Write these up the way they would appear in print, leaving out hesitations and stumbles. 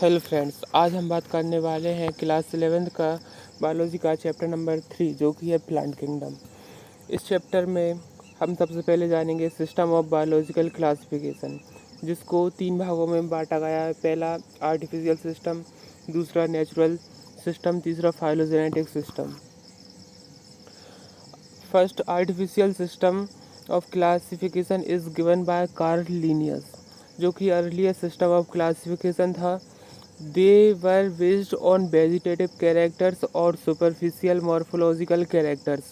Hello friends, आज हम बात करने वाले हैं क्लास 11th का बायोलॉजी का चैप्टर नंबर 3 जो कि है प्लांट किंगडम। इस चैप्टर में हम सबसे पहले जानेंगे सिस्टम ऑफ बायोलॉजिकल क्लासिफिकेशन, जिसको 3 भागों में बांटा गया है। पहला आर्टिफिशियल सिस्टम, दूसरा नेचुरल सिस्टम, तीसरा phylogenetic system. First artificial system of classification is given by Karl Linnaeus, जो कि अर्लियर सिस्टम ऑफ क्लासिफिकेशन था। They were based on vegetative characters or superficial morphological characters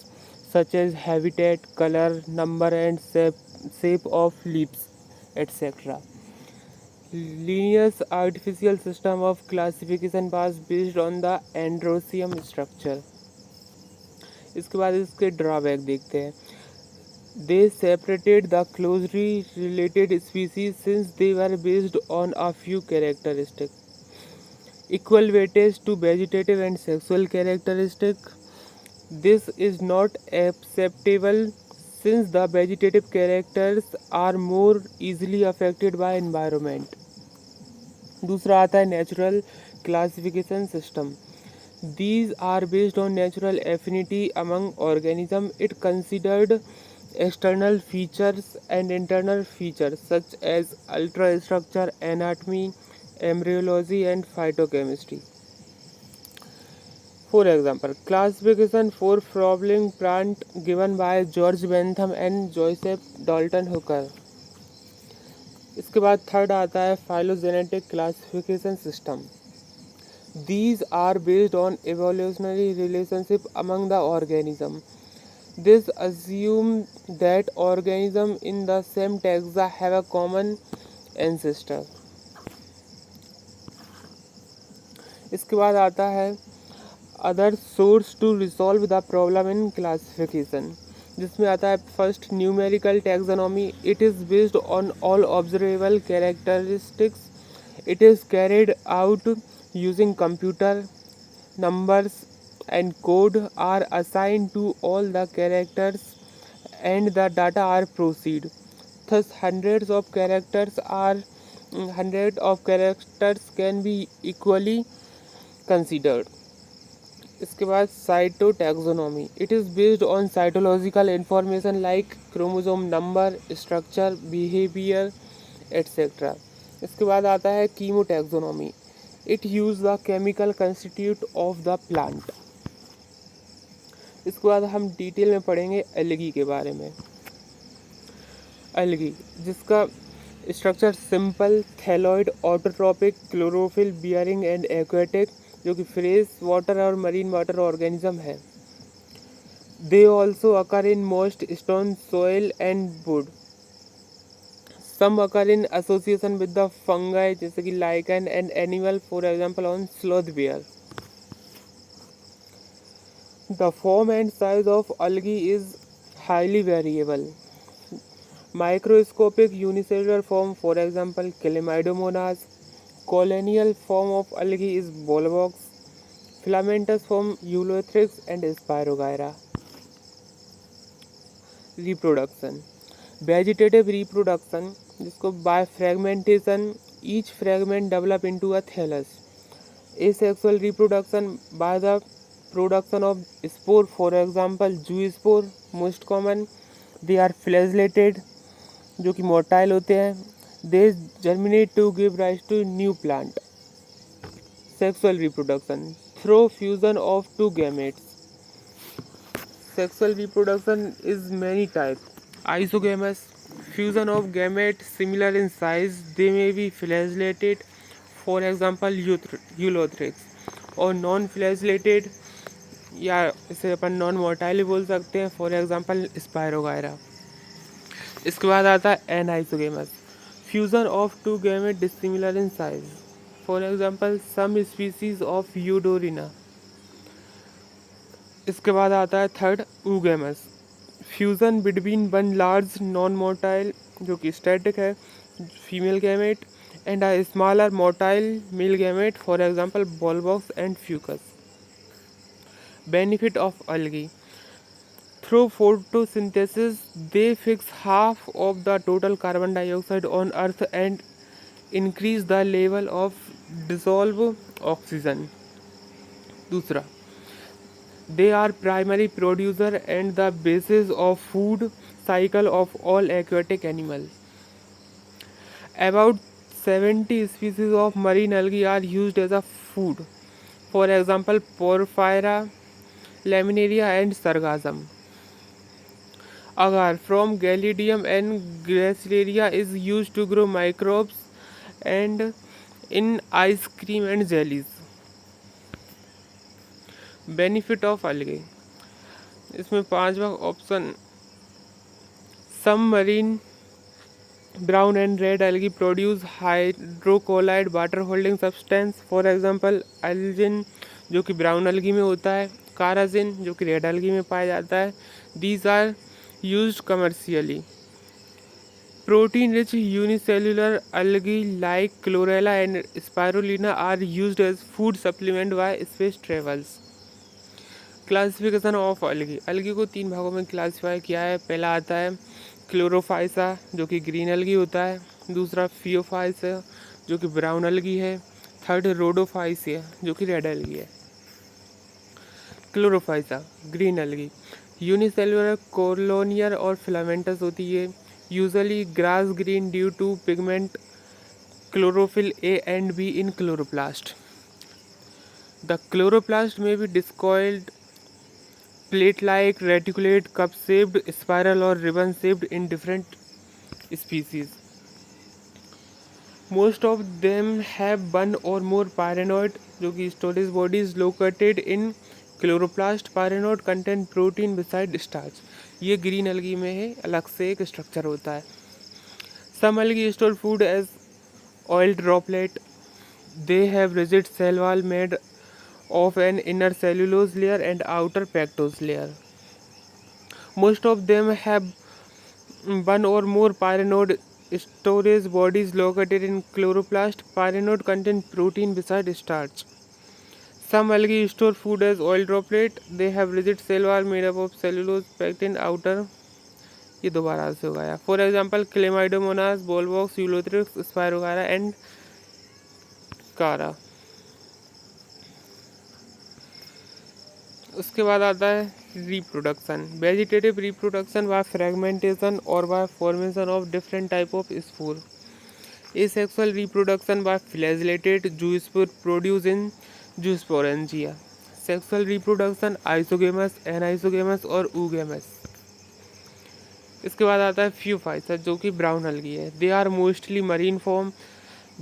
such as habitat, color, number, and shape of leaves, etc. Linnaeus' artificial system of classification was based on the Androsium structure. इसके बाद इसके drawback देखते हैं। They separated the closely related species since they were based on a few characteristics. Equal weightage to vegetative and sexual characteristic. This is not acceptable since the vegetative characters are more easily affected by environment. दूसरा आता है natural classification system. These are based on natural affinity among organisms. It considered external features and internal features such as ultrastructure, anatomy, embryology, and phytochemistry. For example, classification for flowering plant given by George Bentham and Joseph Dalton Hooker. इसके बाद third आता है phylogenetic classification system. These are based on evolutionary relationship among the organism. This assumes that organisms in the same taxa have a common ancestor. इसके बाद आता है other source to resolve the problem in classification, जिसमें आता है first numerical taxonomy. It is based on all observable characteristics. It is carried out using computer. numbers and code are assigned to all the characters and the data are proceed. Thus hundreds of characters can be equally considered. इसके बाद cytotaxonomy. It is based on cytological information like chromosome number, structure, behaviour, etcetera. इसके बाद आता है कीमोटैक्सोनॉमी. It use the chemical constitute of the plant. इसके बाद हम detail में पढ़ेंगे एल्गी के बारे में. एल्गी जिसका structure simple, thalloid, autotrophic, chlorophyll bearing and aquatic, जो कि फ्रेश वाटर और मरीन वाटर ऑर्गेनिज्म है. They also occur in most stone, soil and wood. Some occur in association with the fungi जैसे कि lichen and animal, for example on sloth bear. The form and size of algae is highly variable. Microscopic unicellular form, for example, Chlamydomonas. Colonial form of algae is Volvox. Filamentous form Ulothrix and Spirogyra. Reproduction. Vegetative reproduction, जिसको by fragmentation, each fragment develop into a thallus. Asexual reproduction by the production of spore, for example, zoospore, most common. They are flagellated, जो कि motile होते हैं. They germinate to give rise to new plant. Sexual reproduction through fusion of two gametes. Sexual reproduction is many type. Isogamous, fusion of gamete similar in size. They may be flagellated, for example Ulothrix. और non flagellated, या इसे अपन non motile बोल सकते हैं, for example spirogyra. इसके बाद आता है anisogamous, fusion of two gamete dissimilar in size, for example some species of Eudorina. इसके बाद आता है third oogamous, fusion between one large non motile जो कि स्टैटिक है female gamete and a smaller motile male gamete, for example Volvox and Fucus. Benefit of algae. Through photosynthesis, they fix half of the total carbon dioxide on Earth and increase the level of dissolve oxygen. दूसरा, they are primary producer and the basis of food cycle of all aquatic animals. About 70 species of marine algae are used as a food. For example, Porphyra, Laminaria and Sargassum. Agar from Gelidium and Gracilaria is used to grow microbes and in ice cream and jellies. Benefit of algae, इसमें पांचवा option, some marine brown and red algae produce hydrocolloid water holding substance. For example algin जो कि brown algae में होता है, काराजिन जो कि red algae में पाया जाता है. These are used commercially. Protein rich unicellular algae like chlorella and spirulina are used as food supplement by space travels. Classification of algae, algae को तीन भागों में क्लासीफाई किया है. पहला आता है क्लोरोफाइसा जो कि ग्रीन algae होता है. दूसरा फियोफाइसा जो कि ब्राउन algae है. थर्ड रोडोफाइसिया जो कि रेड algae है. Chlorophyceae green algae unicellular colonial और फिलामेंटस होती है. Usually grass green due to pigment chlorophyll A and B in chloroplast. The chloroplast may be discoiled, plate-like, reticulate, cup-shaped, spiral or ribbon-shaped in different species. Most of them have one or more pyranod जो कि storage bodies located in chloroplast. Pyranod contain protein beside starch. ये green algae में है, अलग से एक structure होता है. Some algae store food as oil droplet. They have rigid cell wall made of an inner cellulose layer and outer pectose layer. Most of them have one or more pyranod storage bodies located in chloroplast. Pyranod contain protein beside starch. Some algae store food as oil droplet. They have rigid cell wall made up of cellulose pectin outer. ये दोबारा से हो गया. For example Chlamydomonas, Volvox, Ulothrix, Spirogyra and Chara. उसके बाद आता है reproduction. Vegetative reproduction by fragmentation और by formation of different type of spore. Asexual reproduction by flagellated zoospore produce in zoosporangia. Sexual reproduction isogamous, anisogamous और oogamous. इसके बाद आता है फ्यूफाइसा जो कि ब्राउन algae है. They are mostly marine form.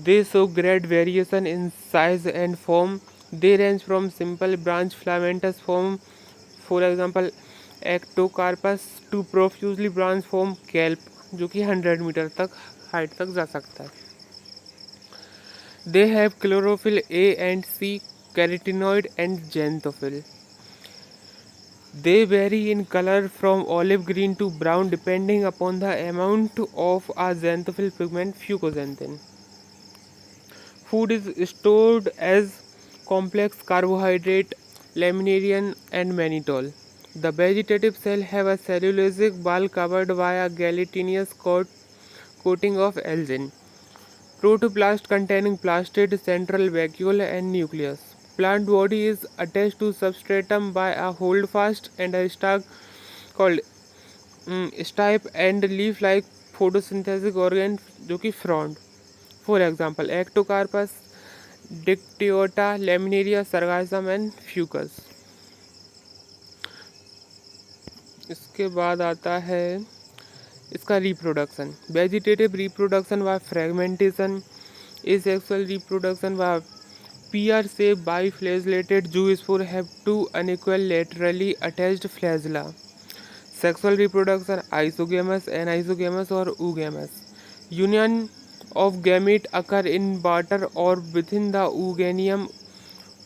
They show great variation in size and form. They range from simple branch filamentous form for example Ectocarpus to profusely branch form kelp जो कि 100 metre तक height तक जा सकता है. They have chlorophyll a and c, carotenoid and xanthophyll. They vary in color from olive green to brown depending upon the amount of a xanthophyll pigment fucoxanthin. Food is stored as complex carbohydrate, laminarian and mannitol. The vegetative cell have a cellulosic wall covered by a gelatinous coating of algin. Protoplast containing plastid central vacuole and nucleus. Plant body is attached to substratum by a holdfast and a stalk called stipe and leaf-like photosynthetic organ जो कि frond. For example, Ectocarpus, Dictyota, Laminaria, Sargassum and Fucus. इसके बाद आता है इसका reproduction. Vegetative reproduction by fragmentation. Asexual reproduction bye pear-shaped biflagellated zoospore have two unequal laterally attached flagella. Sexual reproduction isogamous, anisogamous और oogamous. Union of gamete occur in water or within the ooganium.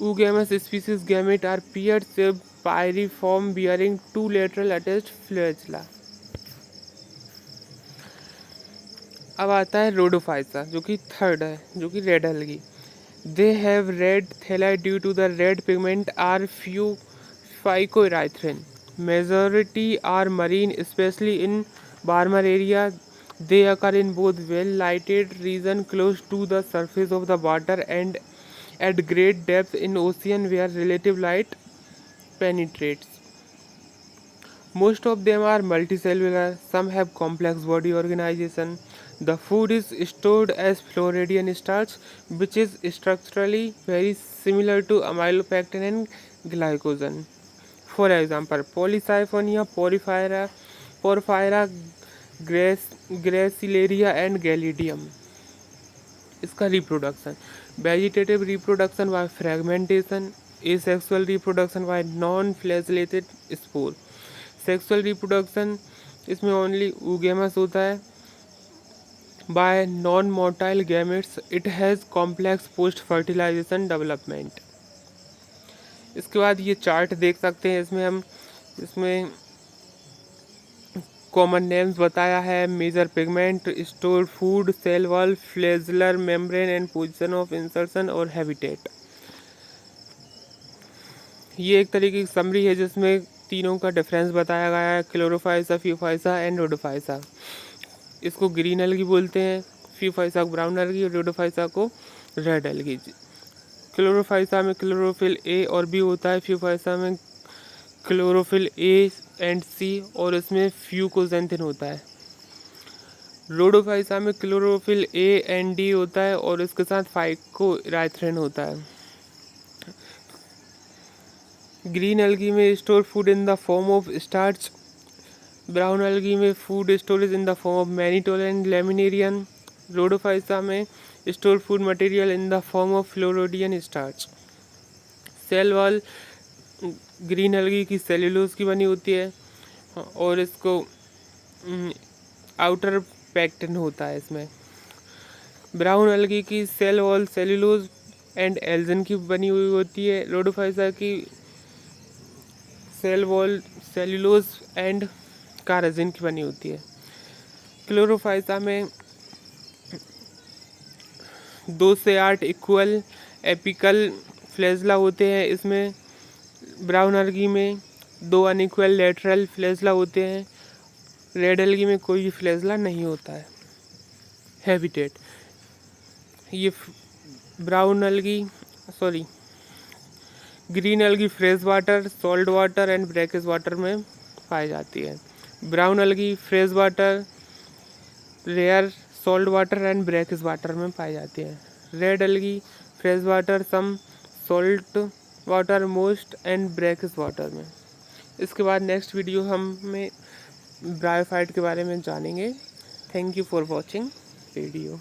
Oogamous species gamete are pear-shaped pyriform bearing two lateral attached flagella. अब आता है रोडोफाइसा जो कि third है जो कि red algae. They have red thalli due to the red pigment are few phycoerythrin. Majority are marine, especially in warmer area. They occur in both well-lighted region close to the surface of the water and at great depth in ocean where relative light penetrates. Most of them are multicellular, some have complex body organization. The food is stored as Floridian starch, which is structurally very similar to amylopectin and glycogen. For example, Polysiphonia porphyra, Gracilaria and Galidium. इसका reproduction, vegetative reproduction by fragmentation, asexual reproduction by non flagellated spore. Sexual reproduction इसमें only oogamous होता है by non motile gametes, it has complex post fertilisation development. इसके बाद ये chart देख सकते हैं, इसमें कॉमन नेम्स बताया है, major pigment, store food, cell wall, flagellar membrane and position of insertion और हैबिटेट। ये एक तरीके की समरी है जिसमें तीनों का डिफरेंस बताया गया है, क्लोरोफाइसा, फ्यूफाइसा एंड रोडोफाइसा। इसको ग्रीन एल्गी बोलते हैं, फ्यूफाइसा को ब्राउन एल्गी और रोडोफाइसा को रेड एल्गी। क्लोरोफाइसा में क्लोरोफिल ए और बी होता है, फ्यूफाइसा में क्लोरोफिल ए एंड सी और इसमें फ्यूकोजेंथिन होता है। रोडोफाइसा में क्लोरोफिल ए एंड डी होता है और इसके साथ फाइकोराइथ्रिन होता है। ग्रीन एल्गी में store food in the form of starch, brown algae में food storage in the form of mannitol and laminarin, Rhodophyceae में store food material in the form of floridean starch. Cell wall green algae की cellulose की बनी होती है और इसको outer pectin होता है इसमें। ब्राउन एल्गी की cell wall cellulose and algin की बनी हुई होती है। रोडोफाइसा की cell wall cellulose and carrageenan की बनी होती है। क्लोरोफाइसा में 2 से 8 इक्वल एपिकल फ्लैजला होते हैं। इसमें ब्राउन एल्गी में 2 अनइक्वल लेटरल फ्लैजला होते हैं। रेड एल्गी में कोई भी फ्लैजला नहीं होता है। हैबिटेट, ये brown algae green algae fresh water, salt water and brackish water में पाई जाती है। Brown algae fresh water, rare salt water and brackish water में पाई जाती है। Red algae fresh water, some salt water, most and brackish water में। इसके बाद नेक्स्ट वीडियो हम ब्रायोफाइट के बारे में जानेंगे। Thank you for watching video.